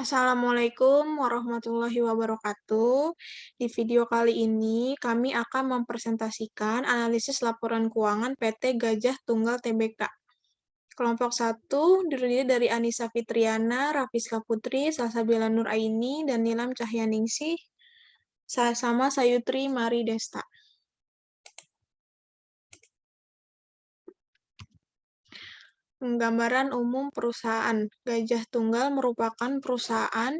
Assalamualaikum warahmatullahi wabarakatuh. Di video kali ini, kami akan mempresentasikan analisis laporan keuangan PT Gajah Tunggal Tbk. Kelompok 1 terdiri dari Anissa Fitriana, Rafiska Putri, Salsabila Nur Aini, dan Nilam Cahyaningsih, sama Sayutri Mari Desta. Gambaran umum perusahaan. Gajah Tunggal merupakan perusahaan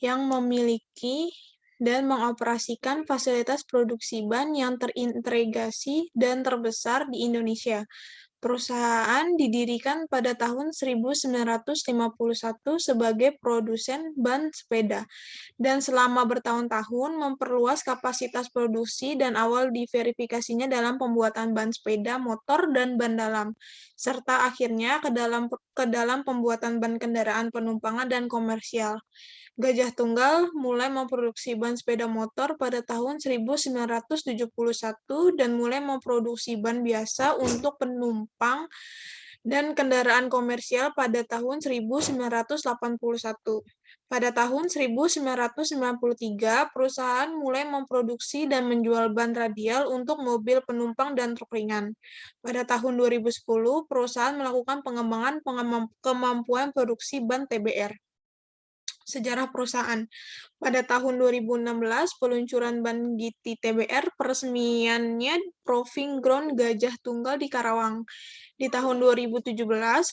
yang memiliki dan mengoperasikan fasilitas produksi ban yang terintegrasi dan terbesar di Indonesia. Perusahaan didirikan pada tahun 1951 sebagai produsen ban sepeda, dan selama bertahun-tahun memperluas kapasitas produksi dan awal diverifikasinya dalam pembuatan ban sepeda motor dan ban dalam, serta akhirnya ke dalam pembuatan ban kendaraan penumpangan dan komersial. Gajah Tunggal mulai memproduksi ban sepeda motor pada tahun 1971 dan mulai memproduksi ban biasa untuk penumpang dan kendaraan komersial pada tahun 1981. Pada tahun 1993, perusahaan mulai memproduksi dan menjual ban radial untuk mobil penumpang dan truk ringan. Pada tahun 2010, perusahaan melakukan pengembangan kemampuan produksi ban TBR. Sejarah perusahaan. Pada tahun 2016, peluncuran ban GT TBR, peresmiannya Proving Ground Gajah Tunggal di Karawang. Di tahun 2017,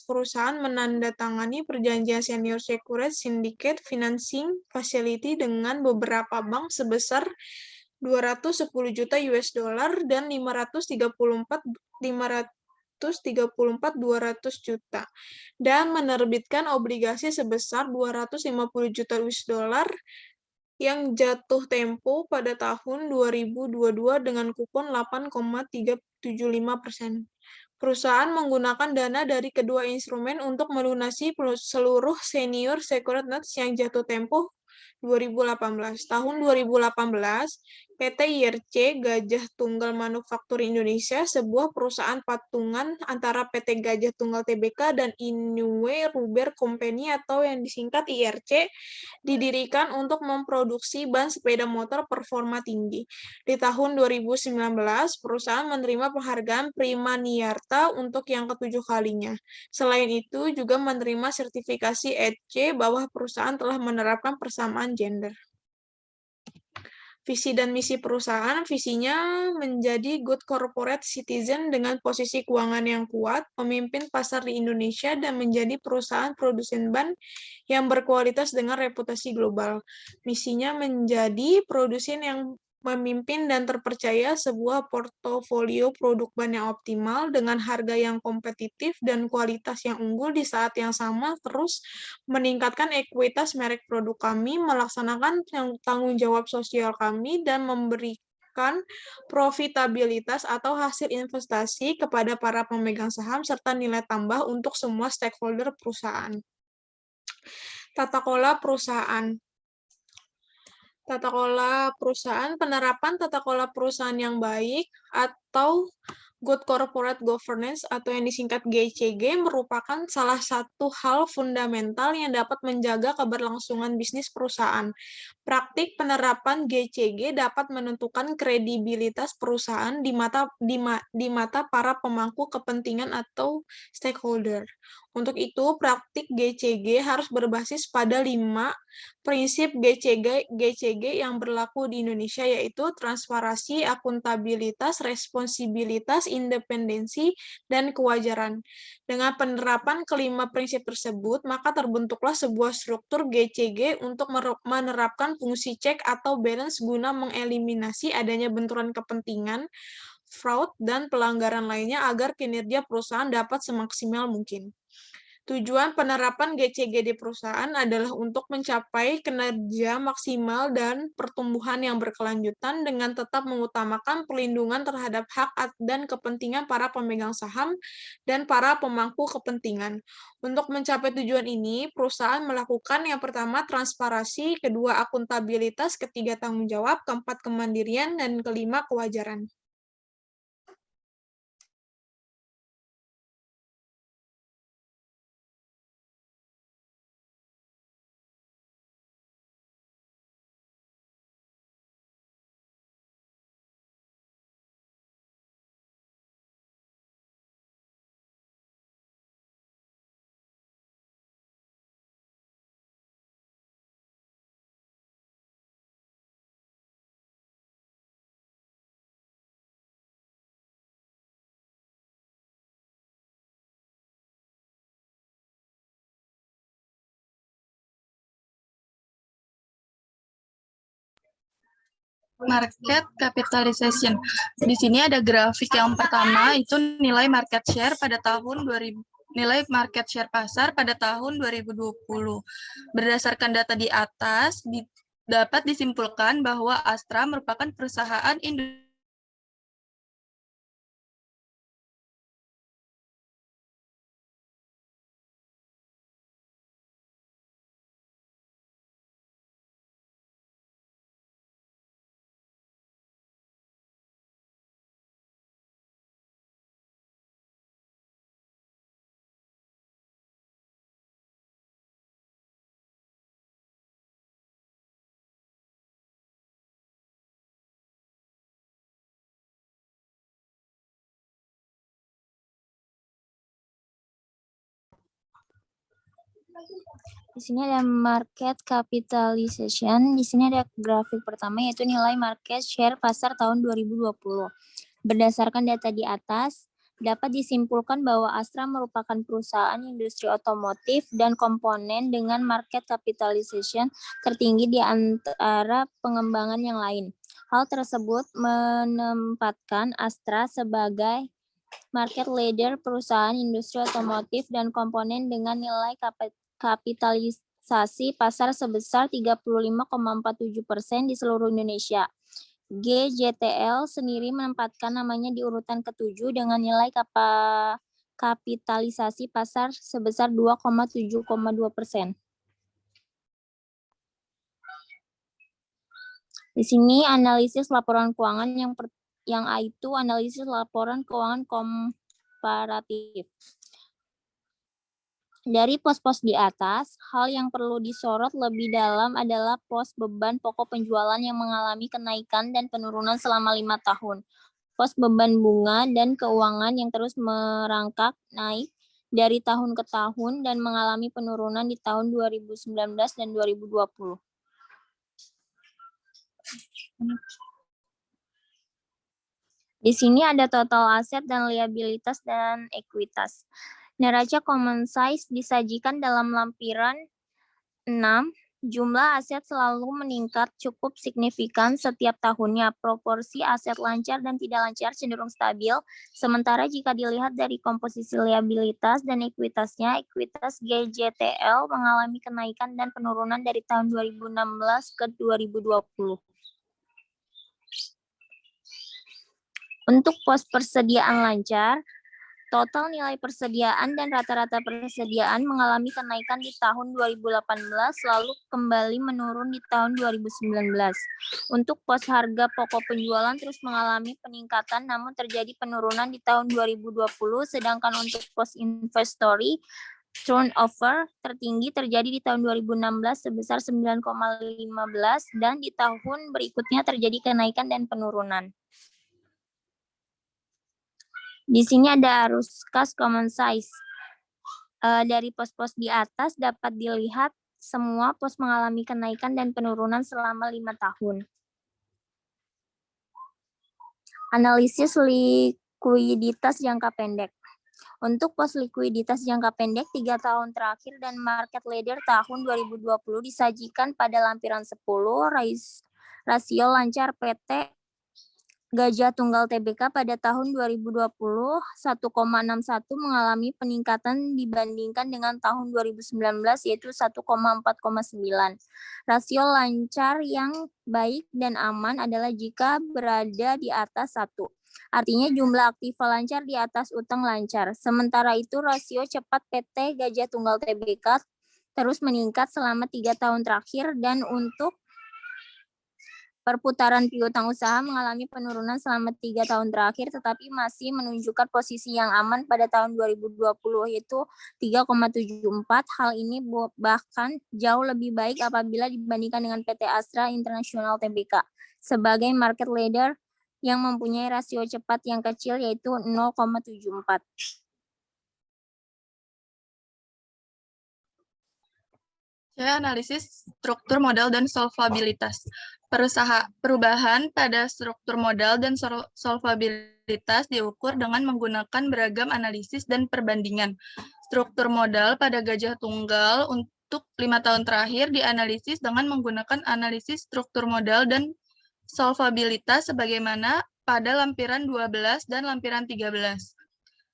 perusahaan menandatangani perjanjian Senior Secured Syndicate Financing Facility dengan beberapa bank sebesar 210 juta US dollar dan 534 200 juta, dan menerbitkan obligasi sebesar 250 juta US dollar yang jatuh tempo pada tahun 2022 dengan kupon 8,375%. Perusahaan menggunakan dana dari kedua instrumen untuk melunasi seluruh senior secured notes yang jatuh tempo 2018. Tahun 2018, PT IRC Gajah Tunggal Manufaktur Indonesia, sebuah perusahaan patungan antara PT Gajah Tunggal Tbk dan Inoue Rubber Company atau yang disingkat IRC, didirikan untuk memproduksi ban sepeda motor performa tinggi. Di tahun 2019, perusahaan menerima penghargaan Prima Niarta untuk yang ketujuh kalinya. Selain itu, juga menerima sertifikasi EDC bahwa perusahaan telah menerapkan persamaan gender. Visi dan misi perusahaan. Visinya menjadi good corporate citizen dengan posisi keuangan yang kuat, memimpin pasar di Indonesia, dan menjadi perusahaan produsen ban yang berkualitas dengan reputasi global. Misinya menjadi produsen yang memimpin dan terpercaya sebuah portofolio produk ban yang optimal dengan harga yang kompetitif dan kualitas yang unggul. Di saat yang sama terus meningkatkan ekuitas merek produk kami, melaksanakan tanggung jawab sosial kami, dan memberikan profitabilitas atau hasil investasi kepada para pemegang saham serta nilai tambah untuk semua stakeholder perusahaan. Tata kelola perusahaan. Tata kelola perusahaan. Penerapan tata kelola perusahaan yang baik atau Good Corporate Governance atau yang disingkat GCG merupakan salah satu hal fundamental yang dapat menjaga keberlangsungan bisnis perusahaan. Praktik penerapan GCG dapat menentukan kredibilitas perusahaan di mata para pemangku kepentingan atau stakeholder. Untuk itu, praktik GCG harus berbasis pada 5 prinsip GCG yang berlaku di Indonesia, yaitu transparansi, akuntabilitas, responsibilitas, independensi, dan kewajaran. Dengan penerapan kelima prinsip tersebut, maka terbentuklah sebuah struktur GCG untuk menerapkan fungsi check atau balance guna mengeliminasi adanya benturan kepentingan, fraud, dan pelanggaran lainnya agar kinerja perusahaan dapat semaksimal mungkin. Tujuan penerapan GCG di perusahaan adalah untuk mencapai kinerja maksimal dan pertumbuhan yang berkelanjutan dengan tetap mengutamakan perlindungan terhadap hak dan kepentingan para pemegang saham dan para pemangku kepentingan. Untuk mencapai tujuan ini, perusahaan melakukan yang pertama transparansi, kedua akuntabilitas, ketiga tanggung jawab, keempat kemandirian, dan kelima kewajaran. Market capitalization. Di sini ada grafik yang pertama, itu nilai market share pada tahun 2000, nilai market share pasar pada tahun 2020. Berdasarkan data di atas, dapat disimpulkan bahwa Astra merupakan perusahaan industri Di sini ada market capitalization. Di sini ada grafik pertama yaitu nilai market share pasar tahun 2020. Berdasarkan data di atas, dapat disimpulkan bahwa Astra merupakan perusahaan industri otomotif dan komponen dengan market capitalization tertinggi di antara pengembangan yang lain. Hal tersebut menempatkan Astra sebagai market leader perusahaan industri otomotif dan komponen dengan nilai kapitalisasi pasar sebesar 35,47% di seluruh Indonesia. GJTL sendiri menempatkan namanya di urutan ke-7 dengan nilai kapitalisasi pasar sebesar 2,7,2%. Di sini analisis laporan keuangan yang A itu analisis laporan keuangan komparatif. Dari pos-pos di atas, hal yang perlu disorot lebih dalam adalah pos beban pokok penjualan yang mengalami kenaikan dan penurunan selama 5 tahun. Pos beban bunga dan keuangan yang terus merangkak naik dari tahun ke tahun dan mengalami penurunan di tahun 2019 dan 2020. Di sini ada total aset dan liabilitas dan ekuitas. Neraca common size disajikan dalam lampiran 6. Jumlah aset selalu meningkat cukup signifikan setiap tahunnya. Proporsi aset lancar dan tidak lancar cenderung stabil. Sementara jika dilihat dari komposisi liabilitas dan ekuitasnya, ekuitas GJTL mengalami kenaikan dan penurunan dari tahun 2016 ke 2020. Untuk pos persediaan lancar, total nilai persediaan dan rata-rata persediaan mengalami kenaikan di tahun 2018, lalu kembali menurun di tahun 2019. Untuk pos harga pokok penjualan terus mengalami peningkatan, namun terjadi penurunan di tahun 2020, sedangkan untuk pos inventory turnover tertinggi terjadi di tahun 2016 sebesar 9,15 dan di tahun berikutnya terjadi kenaikan dan penurunan. Di sini ada arus kas common size. Dari pos-pos di atas dapat dilihat semua pos mengalami kenaikan dan penurunan selama 5 tahun. Analisis likuiditas jangka pendek. Untuk pos likuiditas jangka pendek 3 tahun terakhir dan market leader tahun 2020 disajikan pada lampiran 10, rasio lancar PT Gajah Tunggal TBK pada tahun 2020 1,61 mengalami peningkatan dibandingkan dengan tahun 2019 yaitu 1,4,9. Rasio lancar yang baik dan aman adalah jika berada di atas 1. Artinya jumlah aktiva lancar di atas utang lancar. Sementara itu rasio cepat PT Gajah Tunggal TBK terus meningkat selama 3 tahun terakhir dan untuk perputaran piutang usaha mengalami penurunan selama 3 tahun terakhir, tetapi masih menunjukkan posisi yang aman pada tahun 2020, yaitu 3,74. Hal ini bahkan jauh lebih baik apabila dibandingkan dengan PT Astra International Tbk sebagai market leader yang mempunyai rasio cepat yang kecil, yaitu 0,74. Analisis struktur modal dan solvabilitas. Perubahan pada struktur modal dan solvabilitas diukur dengan menggunakan beragam analisis dan perbandingan. Struktur modal pada Gajah Tunggal untuk 5 tahun terakhir dianalisis dengan menggunakan analisis struktur modal dan solvabilitas sebagaimana pada lampiran 12 dan lampiran 13.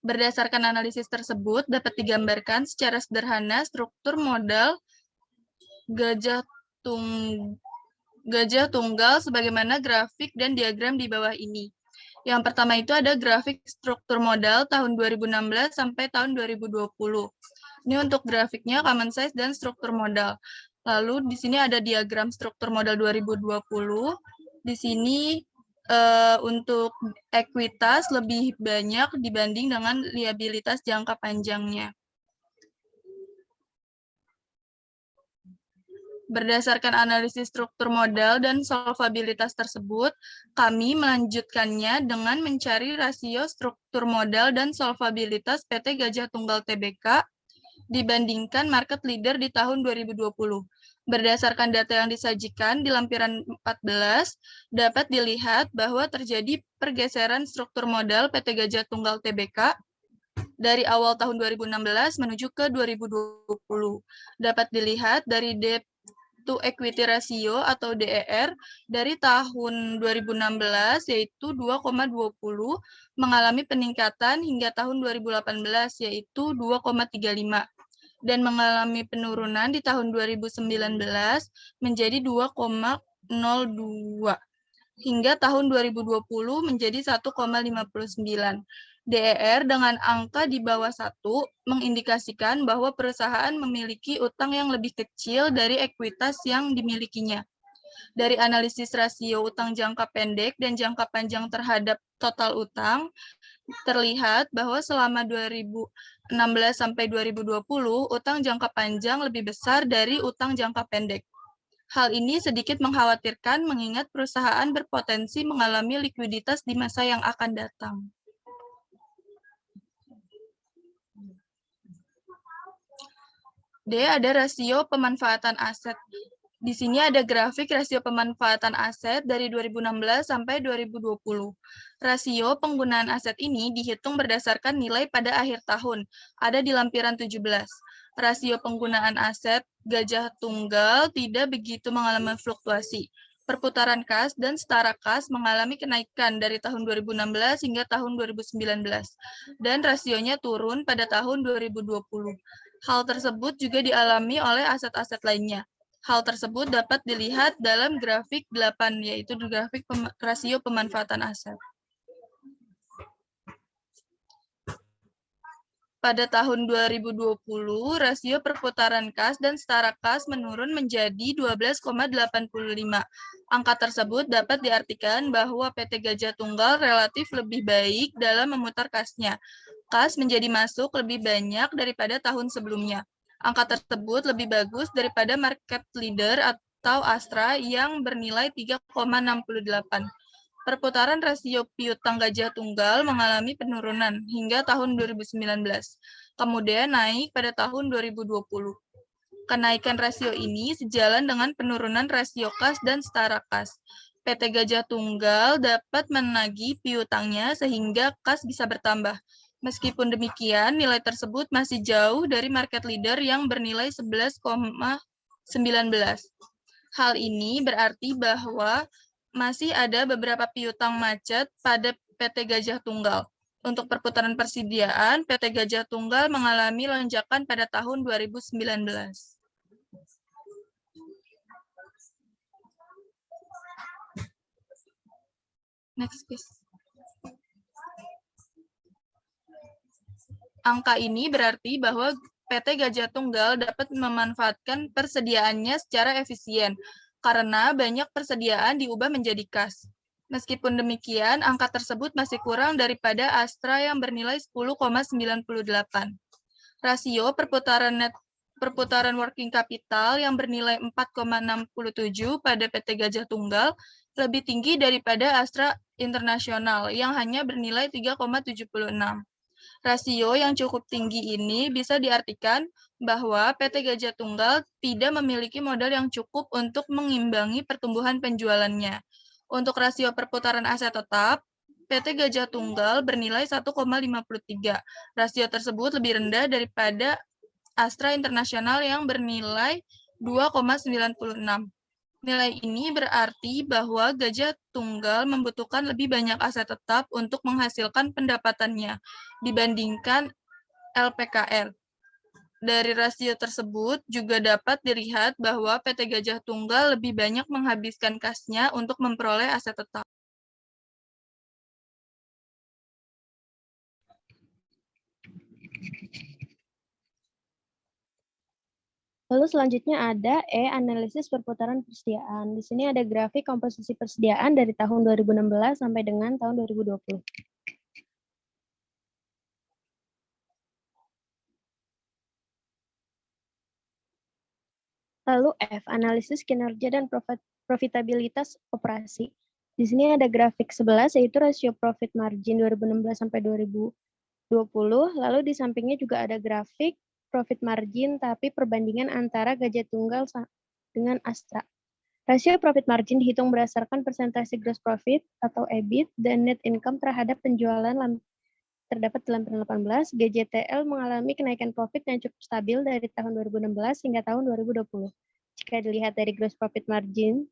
Berdasarkan analisis tersebut, dapat digambarkan secara sederhana struktur modal gajah tunggal sebagaimana grafik dan diagram di bawah ini. Yang pertama itu ada grafik struktur modal tahun 2016 sampai tahun 2020. Ini untuk grafiknya common size dan struktur modal. Lalu di sini ada diagram struktur modal 2020. Di sini untuk ekuitas lebih banyak dibanding dengan liabilitas jangka panjangnya. Berdasarkan analisis struktur modal dan solvabilitas tersebut, kami melanjutkannya dengan mencari rasio struktur modal dan solvabilitas PT Gajah Tunggal Tbk dibandingkan market leader di tahun 2020. Berdasarkan data yang disajikan di lampiran 14, dapat dilihat bahwa terjadi pergeseran struktur modal PT Gajah Tunggal Tbk dari awal tahun 2016 menuju ke 2020. Dapat dilihat dari debt to equity ratio atau DER dari tahun 2016 yaitu 2,20 mengalami peningkatan hingga tahun 2018 yaitu 2,35 dan mengalami penurunan di tahun 2019 menjadi 2,02 hingga tahun 2020 menjadi 1,59. DER dengan angka di bawah 1 mengindikasikan bahwa perusahaan memiliki utang yang lebih kecil dari ekuitas yang dimilikinya. Dari analisis rasio utang jangka pendek dan jangka panjang terhadap total utang, terlihat bahwa selama 2016 sampai 2020, utang jangka panjang lebih besar dari utang jangka pendek. Hal ini sedikit mengkhawatirkan mengingat perusahaan berpotensi mengalami likuiditas di masa yang akan datang. D. Ada rasio pemanfaatan aset. Di sini ada grafik rasio pemanfaatan aset dari 2016 sampai 2020. Rasio penggunaan aset ini dihitung berdasarkan nilai pada akhir tahun, ada di lampiran 17. Rasio penggunaan aset Gajah Tunggal tidak begitu mengalami fluktuasi. Perputaran kas dan setara kas mengalami kenaikan dari tahun 2016 hingga tahun 2019, dan rasionya turun pada tahun 2020. Hal tersebut juga dialami oleh aset-aset lainnya. Hal tersebut dapat dilihat dalam grafik 8, yaitu grafik rasio pemanfaatan aset. Pada tahun 2020, rasio perputaran kas dan setara kas menurun menjadi 12,85. Angka tersebut dapat diartikan bahwa PT Gajah Tunggal relatif lebih baik dalam memutar kasnya. Kas menjadi masuk lebih banyak daripada tahun sebelumnya. Angka tersebut lebih bagus daripada market leader atau Astra yang bernilai 3,68. Perputaran rasio piutang Gajah Tunggal mengalami penurunan hingga tahun 2019, kemudian naik pada tahun 2020. Kenaikan rasio ini sejalan dengan penurunan rasio kas dan setara kas. PT Gajah Tunggal dapat menagih piutangnya sehingga kas bisa bertambah. Meskipun demikian, nilai tersebut masih jauh dari market leader yang bernilai 11,19. Hal ini berarti bahwa masih ada beberapa piutang macet pada PT Gajah Tunggal. Untuk perputaran persediaan, PT Gajah Tunggal mengalami lonjakan pada tahun 2019. Next, please. Angka ini berarti bahwa PT Gajah Tunggal dapat memanfaatkan persediaannya secara efisien, karena banyak persediaan diubah menjadi kas. Meskipun demikian, angka tersebut masih kurang daripada Astra yang bernilai 10,98. Rasio perputaran working capital yang bernilai 4,67 pada PT Gajah Tunggal lebih tinggi daripada Astra Internasional yang hanya bernilai 3,76. Rasio yang cukup tinggi ini bisa diartikan bahwa PT Gajah Tunggal tidak memiliki modal yang cukup untuk mengimbangi pertumbuhan penjualannya. Untuk rasio perputaran aset tetap, PT Gajah Tunggal bernilai 1,53. Rasio tersebut lebih rendah daripada Astra Internasional yang bernilai 2,96. Nilai ini berarti bahwa gajah tunggal membutuhkan lebih banyak aset tetap untuk menghasilkan pendapatannya dibandingkan LPKR. Dari rasio tersebut juga dapat dilihat bahwa PT Gajah Tunggal lebih banyak menghabiskan kasnya untuk memperoleh aset tetap. Lalu selanjutnya ada analisis perputaran persediaan. Di sini ada grafik komposisi persediaan dari tahun 2016 sampai dengan tahun 2020. Lalu F, analisis kinerja dan profitabilitas operasi. Di sini ada grafik 11, yaitu rasio profit margin 2016 sampai 2020. Lalu di sampingnya juga ada grafik profit margin, tapi perbandingan antara Gajah Tunggal dengan Astra. Rasio profit margin dihitung berdasarkan persentase gross profit atau EBIT dan net income terhadap penjualan terdapat dalam tahun 2018. GJTL mengalami kenaikan profit yang cukup stabil dari tahun 2016 hingga tahun 2020. Jika dilihat dari gross profit margin,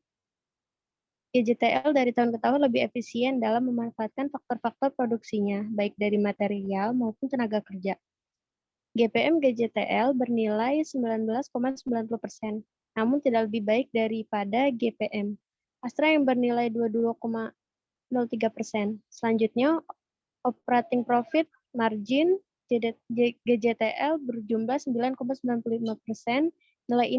GJTL dari tahun ke tahun lebih efisien dalam memanfaatkan faktor-faktor produksinya, baik dari material maupun tenaga kerja. GPM GJTL bernilai 19,90%, namun tidak lebih baik daripada GPM Astra yang bernilai 22,03%. Selanjutnya, operating profit margin GJTL berjumlah 9,95%. Nilai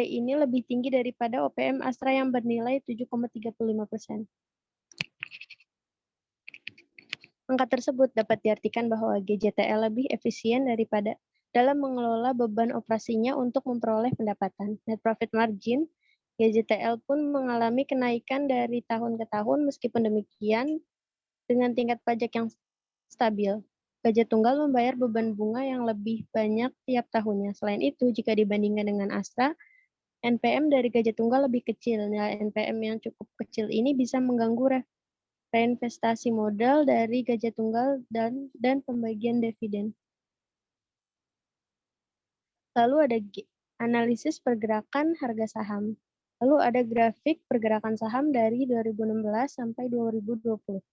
ini lebih tinggi daripada OPM Astra yang bernilai 7,35%. Angka tersebut dapat diartikan bahwa GJTL lebih efisien daripada dalam mengelola beban operasinya untuk memperoleh pendapatan. Net profit margin GJTL pun mengalami kenaikan dari tahun ke tahun, meskipun demikian dengan tingkat pajak yang stabil. Gajah Tunggal membayar beban bunga yang lebih banyak tiap tahunnya. Selain itu, jika dibandingkan dengan Astra, NPM dari Gajah Tunggal lebih kecil. Nilai NPM yang cukup kecil ini bisa mengganggu reinvestasi modal dari Gajah Tunggal dan pembagian dividen. Lalu ada analisis pergerakan harga saham. Lalu ada grafik pergerakan saham dari 2016 sampai 2020.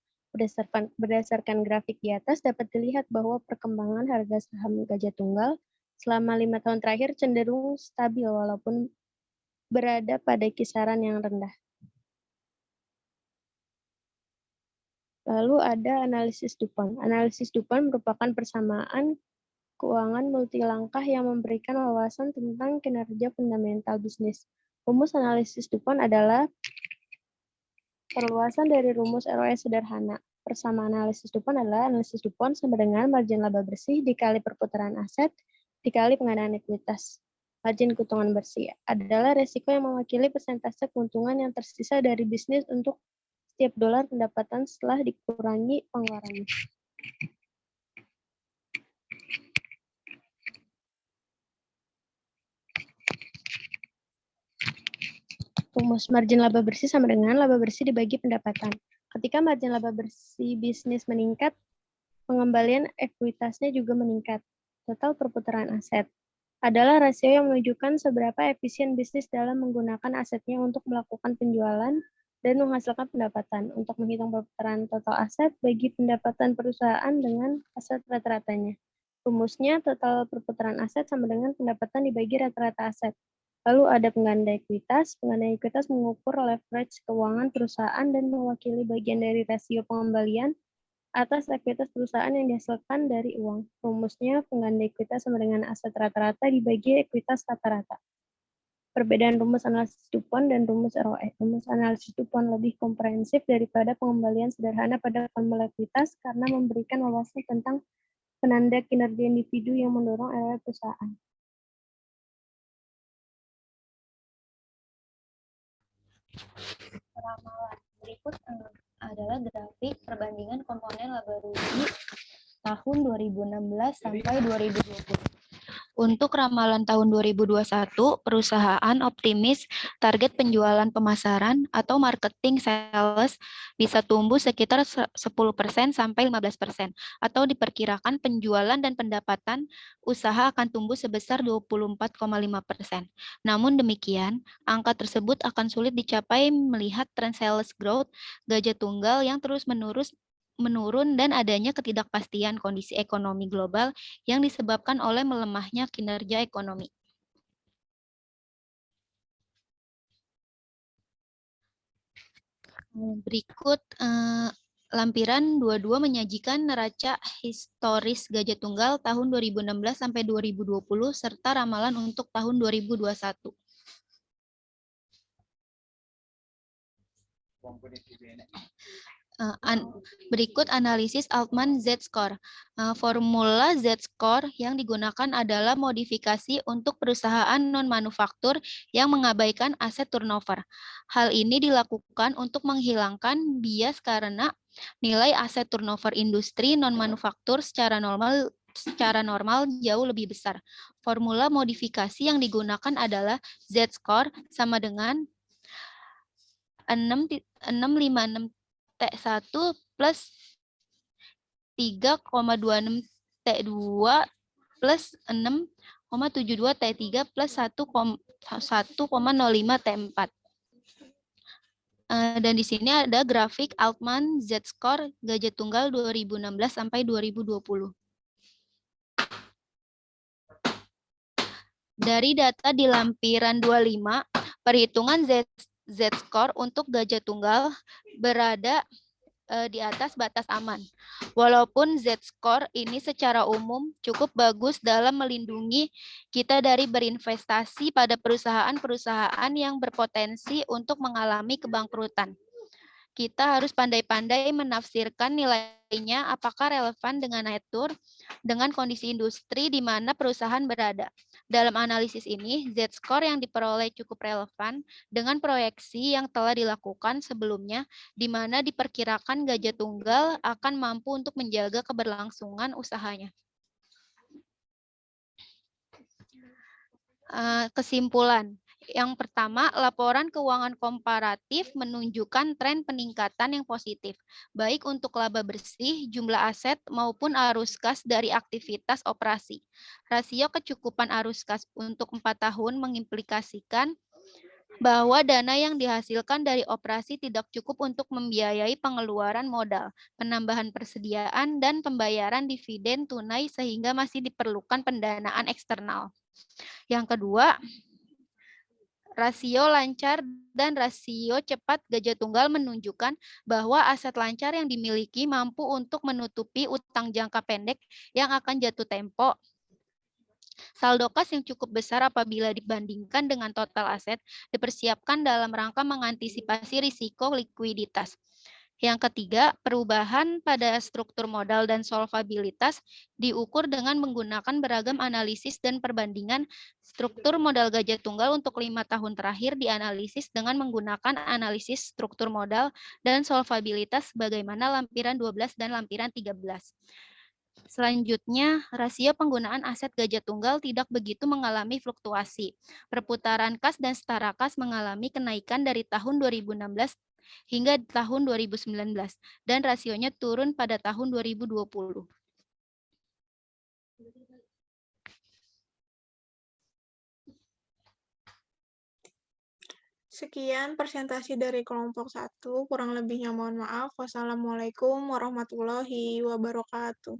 Berdasarkan grafik di atas dapat dilihat bahwa perkembangan harga saham Gajah Tunggal selama 5 tahun terakhir cenderung stabil walaupun berada pada kisaran yang rendah. Lalu ada analisis DuPont. Analisis DuPont merupakan persamaan keuangan multilangkah yang memberikan wawasan tentang kinerja fundamental bisnis. Rumus analisis DuPont adalah perluasan dari rumus ROE sederhana. Persamaan analisis DuPont adalah analisis DuPont sama dengan margin laba bersih dikali perputaran aset dikali pengadaan ekuitas. Margin keuntungan bersih adalah resiko yang mewakili persentase keuntungan yang tersisa dari bisnis untuk setiap dolar pendapatan setelah dikurangi pengeluarannya. Rumus margin laba bersih sama dengan laba bersih dibagi pendapatan. Ketika margin laba bersih bisnis meningkat, pengembalian ekuitasnya juga meningkat. Total perputaran aset adalah rasio yang menunjukkan seberapa efisien bisnis dalam menggunakan asetnya untuk melakukan penjualan dan menghasilkan pendapatan. Untuk menghitung perputaran total aset bagi pendapatan perusahaan dengan aset rata-ratanya. Rumusnya total perputaran aset sama dengan pendapatan dibagi rata-rata aset. Lalu ada pengganda ekuitas. Pengganda ekuitas mengukur leverage keuangan perusahaan dan mewakili bagian dari rasio pengembalian atas ekuitas perusahaan yang dihasilkan dari uang. Rumusnya pengganda ekuitas sama dengan aset rata-rata dibagi ekuitas rata-rata. Perbedaan rumus analisis DuPont dan rumus ROE. Rumus analisis DuPont lebih komprehensif daripada pengembalian sederhana pada formula ekuitas karena memberikan wawasan tentang penanda kinerja individu yang mendorong ROE perusahaan. Ramalan berikut adalah grafik perbandingan komponen laba rugi tahun 2016 sampai 2020. Untuk ramalan tahun 2021, perusahaan optimis target penjualan pemasaran atau marketing sales bisa tumbuh sekitar 10% sampai 15%, atau diperkirakan penjualan dan pendapatan usaha akan tumbuh sebesar 24,5%. Namun demikian, angka tersebut akan sulit dicapai melihat tren sales growth gajah tunggal yang terus-menerus menurun dan adanya ketidakpastian kondisi ekonomi global yang disebabkan oleh melemahnya kinerja ekonomi. Berikut lampiran 22 menyajikan neraca historis gajah tunggal tahun 2016 sampai 2020 serta ramalan untuk tahun 2021. Berikut analisis Altman Z-score. Formula Z-score yang digunakan adalah modifikasi untuk perusahaan non-manufaktur yang mengabaikan aset turnover. Hal ini dilakukan untuk menghilangkan bias karena nilai aset turnover industri non-manufaktur secara normal jauh lebih besar. Formula modifikasi yang digunakan adalah Z-score sama dengan 656 T1 plus 3,26 T2 plus 6,72 T3 plus 1,05 T4. Dan di sini ada grafik Altman Z-score gajah tunggal 2016 sampai 2020. Dari data di lampiran 25, perhitungan Z-score untuk gajah tunggal berada di atas batas aman. Walaupun Z-score ini secara umum cukup bagus dalam melindungi kita dari berinvestasi pada perusahaan-perusahaan yang berpotensi untuk mengalami kebangkrutan. Kita harus pandai-pandai menafsirkan nilainya apakah relevan dengan natur dengan kondisi industri di mana perusahaan berada. Dalam analisis ini, Z-score yang diperoleh cukup relevan dengan proyeksi yang telah dilakukan sebelumnya, di mana diperkirakan gajah tunggal akan mampu untuk menjaga keberlangsungan usahanya. Kesimpulan. Yang pertama, laporan keuangan komparatif menunjukkan tren peningkatan yang positif, baik untuk laba bersih, jumlah aset, maupun arus kas dari aktivitas operasi. Rasio kecukupan arus kas untuk 4 tahun mengimplikasikan bahwa dana yang dihasilkan dari operasi tidak cukup untuk membiayai pengeluaran modal, penambahan persediaan, dan pembayaran dividen tunai sehingga masih diperlukan pendanaan eksternal. Yang kedua, rasio lancar dan rasio cepat gajah tunggal menunjukkan bahwa aset lancar yang dimiliki mampu untuk menutupi utang jangka pendek yang akan jatuh tempo. Saldo kas yang cukup besar apabila dibandingkan dengan total aset dipersiapkan dalam rangka mengantisipasi risiko likuiditas. Yang ketiga, perubahan pada struktur modal dan solvabilitas diukur dengan menggunakan beragam analisis dan perbandingan. Struktur modal gajah tunggal untuk 5 tahun terakhir dianalisis dengan menggunakan analisis struktur modal dan solvabilitas bagaimana lampiran 12 dan lampiran 13. Selanjutnya, rasio penggunaan aset gajah tunggal tidak begitu mengalami fluktuasi. Perputaran kas dan setara kas mengalami kenaikan dari tahun 2016 hingga tahun 2019, dan rasionya turun pada tahun 2020. Sekian presentasi dari kelompok 1, kurang lebihnya mohon maaf. Wassalamualaikum warahmatullahi wabarakatuh.